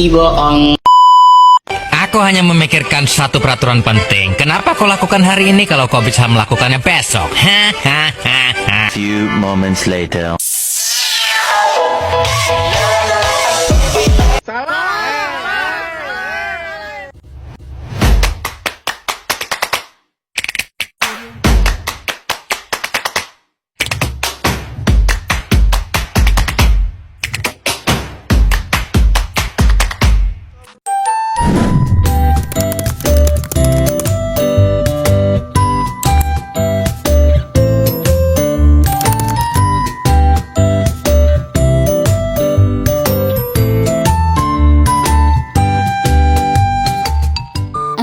bohong. Aku hanya memikirkan satu peraturan penting. Kenapa kau lakukan hari ini kalau kau bisa melakukannya besok? Few moments later.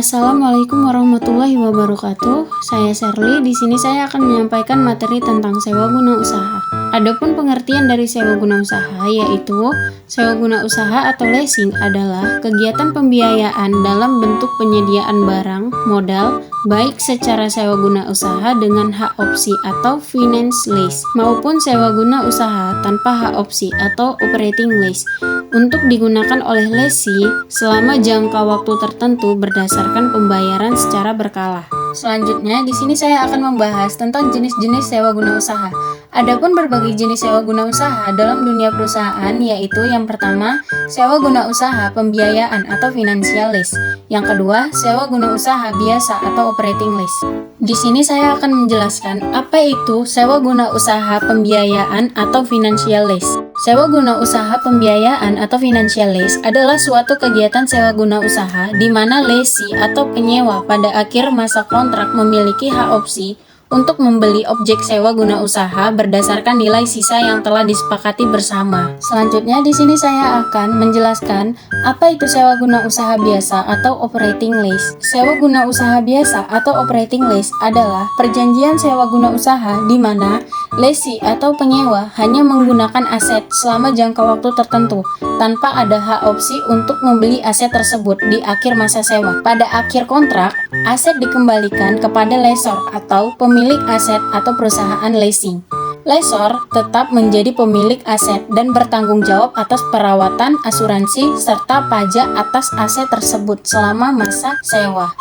Assalamualaikum warahmatullahi wabarakatuh. Saya Sherly. Di sini saya akan menyampaikan materi tentang sewa guna usaha. Adapun pengertian dari sewa guna usaha yaitu sewa guna usaha atau leasing adalah kegiatan pembiayaan dalam bentuk penyediaan barang, modal, baik secara sewa guna usaha dengan hak opsi atau finance lease maupun sewa guna usaha tanpa hak opsi atau operating lease untuk digunakan oleh lessee selama jangka waktu tertentu berdasarkan pembayaran secara berkala. Selanjutnya, di sini saya akan membahas tentang jenis-jenis sewa guna usaha. Adapun berbagai jenis sewa guna usaha dalam dunia perusahaan yaitu yang pertama, sewa guna usaha pembiayaan atau financial lease. Yang kedua, sewa guna usaha biasa atau operating lease. Di sini saya akan menjelaskan apa itu sewa guna usaha pembiayaan atau financial lease. Sewa guna usaha pembiayaan atau financial lease adalah suatu kegiatan sewa guna usaha di mana lessee atau penyewa pada akhir masa kontrak memiliki hak opsi untuk membeli objek sewa guna usaha berdasarkan nilai sisa yang telah disepakati bersama. Selanjutnya di sini saya akan menjelaskan apa itu sewa guna usaha biasa atau operating lease. Sewa guna usaha biasa atau operating lease adalah perjanjian sewa guna usaha di mana lessee atau penyewa hanya menggunakan aset selama jangka waktu tertentu tanpa ada hak opsi untuk membeli aset tersebut di akhir masa sewa. Pada akhir kontrak, aset dikembalikan kepada lessor atau pemilik aset atau perusahaan leasing. Lessor tetap menjadi pemilik aset dan bertanggung jawab atas perawatan, asuransi, serta pajak atas aset tersebut selama masa sewa.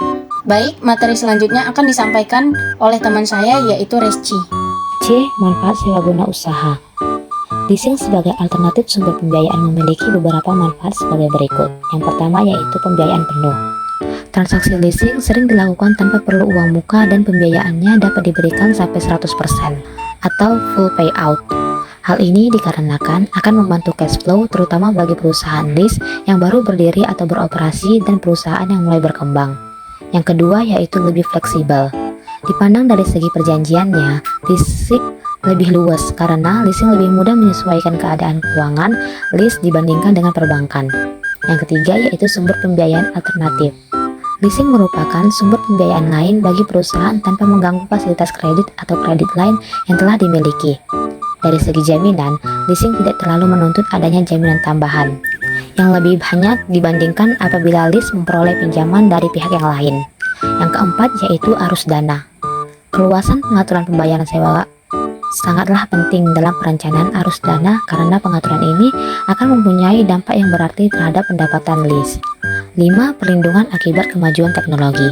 Baik, materi selanjutnya akan disampaikan oleh teman saya yaitu Resci. C. Manfaat sewa guna usaha. Leasing sebagai alternatif sumber pembiayaan memiliki beberapa manfaat sebagai berikut. Yang pertama yaitu pembiayaan penuh. Transaksi leasing sering dilakukan tanpa perlu uang muka dan pembiayaannya dapat diberikan sampai 100% atau full payout. Hal ini dikarenakan akan membantu cash flow terutama bagi perusahaan lease yang baru berdiri atau beroperasi dan perusahaan yang mulai berkembang. Yang kedua yaitu lebih fleksibel. Dipandang dari segi perjanjiannya, leasing lebih luas karena leasing lebih mudah menyesuaikan keadaan keuangan lease dibandingkan dengan perbankan. Yang ketiga yaitu sumber pembiayaan alternatif. Leasing merupakan sumber pembiayaan lain bagi perusahaan tanpa mengganggu fasilitas kredit atau kredit lain yang telah dimiliki. Dari segi jaminan, leasing tidak terlalu menuntut adanya jaminan tambahan, yang lebih banyak dibandingkan apabila lease memperoleh pinjaman dari pihak yang lain. Yang keempat yaitu arus dana. Keluasan pengaturan pembayaran sewa sangatlah penting dalam perencanaan arus dana karena pengaturan ini akan mempunyai dampak yang berarti terhadap pendapatan lease. 5. Perlindungan akibat kemajuan teknologi.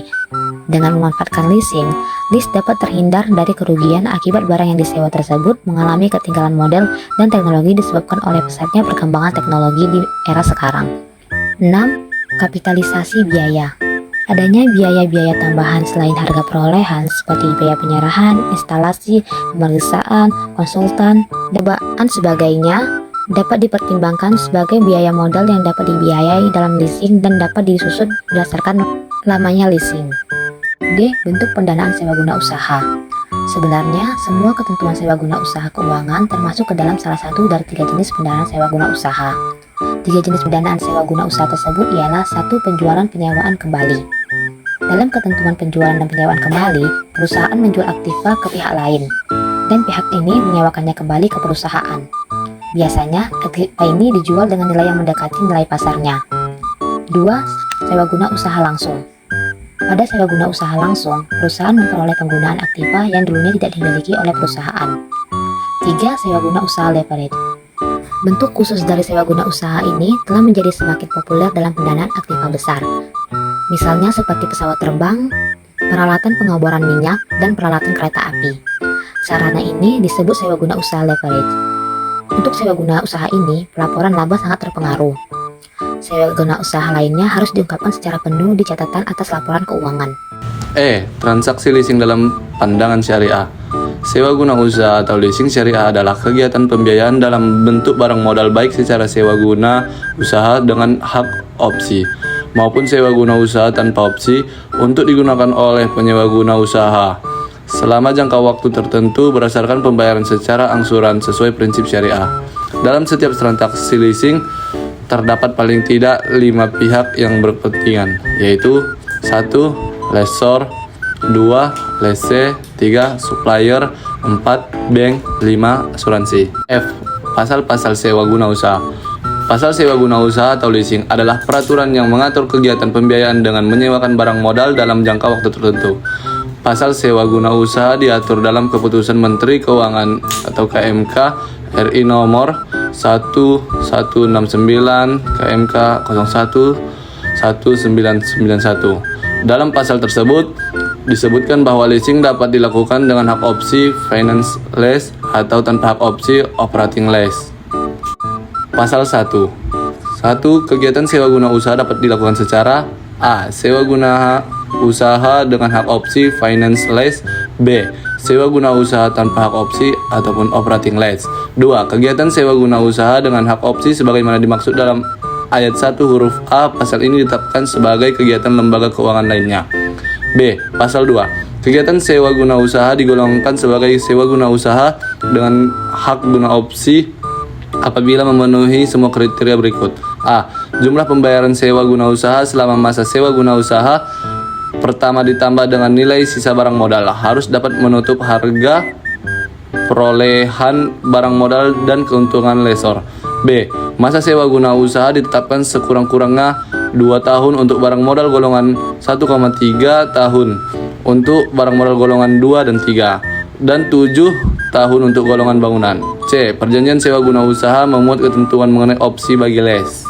Dengan memanfaatkan leasing, lease dapat terhindar dari kerugian akibat barang yang disewa tersebut mengalami ketinggalan model dan teknologi disebabkan oleh pesatnya perkembangan teknologi di era sekarang. 6. Kapitalisasi biaya. Adanya biaya-biaya tambahan selain harga perolehan seperti biaya penyerahan, instalasi, pemeriksaan, konsultan, dan sebagainya dapat dipertimbangkan sebagai biaya modal yang dapat dibiayai dalam leasing dan dapat disusut berdasarkan lamanya leasing. D. Bentuk pendanaan sewa guna usaha. Sebenarnya, semua ketentuan sewa guna usaha keuangan termasuk ke dalam salah satu dari 3 jenis pendanaan sewa guna usaha. 3 jenis pendanaan sewa guna usaha tersebut ialah 1. Penjualan penyewaan kembali. Dalam ketentuan penjualan dan penyewaan kembali, perusahaan menjual aktiva ke pihak lain, dan pihak ini menyewakannya kembali ke perusahaan. Biasanya, aktiva ini dijual dengan nilai yang mendekati nilai pasarnya. 2. Sewa guna usaha langsung. Pada sewa guna usaha langsung, perusahaan memperoleh penggunaan aktiva yang dulunya tidak dimiliki oleh perusahaan. 3. Sewa guna usaha leverage. Bentuk khusus dari sewa guna usaha ini telah menjadi semakin populer dalam pendanaan aktiva besar. Misalnya seperti pesawat terbang, peralatan pengoboran minyak, dan peralatan kereta api. Sarana ini disebut sewa guna usaha leverage. Untuk sewa guna usaha ini, pelaporan laba sangat terpengaruh. Sewa guna usaha lainnya harus diungkapkan secara penuh di catatan atas laporan keuangan. Transaksi leasing dalam pandangan syariah. Sewa guna usaha atau leasing syariah adalah kegiatan pembiayaan dalam bentuk barang modal baik secara sewa guna usaha dengan hak opsi maupun sewa guna usaha tanpa opsi untuk digunakan oleh penyewa guna usaha selama jangka waktu tertentu berdasarkan pembayaran secara angsuran sesuai prinsip syariah. Dalam setiap transaksi leasing terdapat paling tidak 5 pihak yang berkepentingan, yaitu 1. Lessor, 2. Lessee, 3. Supplier, 4. Bank, 5. Asuransi. F. Pasal-pasal sewa guna usaha. Pasal sewa guna usaha atau leasing adalah peraturan yang mengatur kegiatan pembiayaan dengan menyewakan barang modal dalam jangka waktu tertentu. Pasal sewa guna usaha diatur dalam Keputusan Menteri Keuangan atau KMK RI nomor 1169 KMK 011991. Dalam pasal tersebut disebutkan bahwa leasing dapat dilakukan dengan hak opsi finance lease atau tanpa hak opsi operating lease. Pasal 1. Kegiatan sewa guna usaha dapat dilakukan secara A. Sewa guna usaha dengan hak opsi finance lease. B. Sewa guna usaha tanpa hak opsi ataupun operating lease. 2. Kegiatan sewa guna usaha dengan hak opsi sebagaimana dimaksud dalam ayat 1 huruf A pasal ini ditetapkan sebagai kegiatan lembaga keuangan lainnya. B. Pasal 2. Kegiatan sewa guna usaha digolongkan sebagai sewa guna usaha dengan hak guna opsi apabila memenuhi semua kriteria berikut. A. Jumlah pembayaran sewa guna usaha selama masa sewa guna usaha pertama ditambah dengan nilai sisa barang modal harus dapat menutup harga perolehan barang modal dan keuntungan lessor. B. Masa sewa guna usaha ditetapkan sekurang-kurangnya 2 tahun untuk barang modal golongan 1,3 tahun untuk barang modal golongan 2 dan 3 dan 7 tahun untuk golongan bangunan. C. Perjanjian sewa guna usaha memuat ketentuan mengenai opsi bagi lease.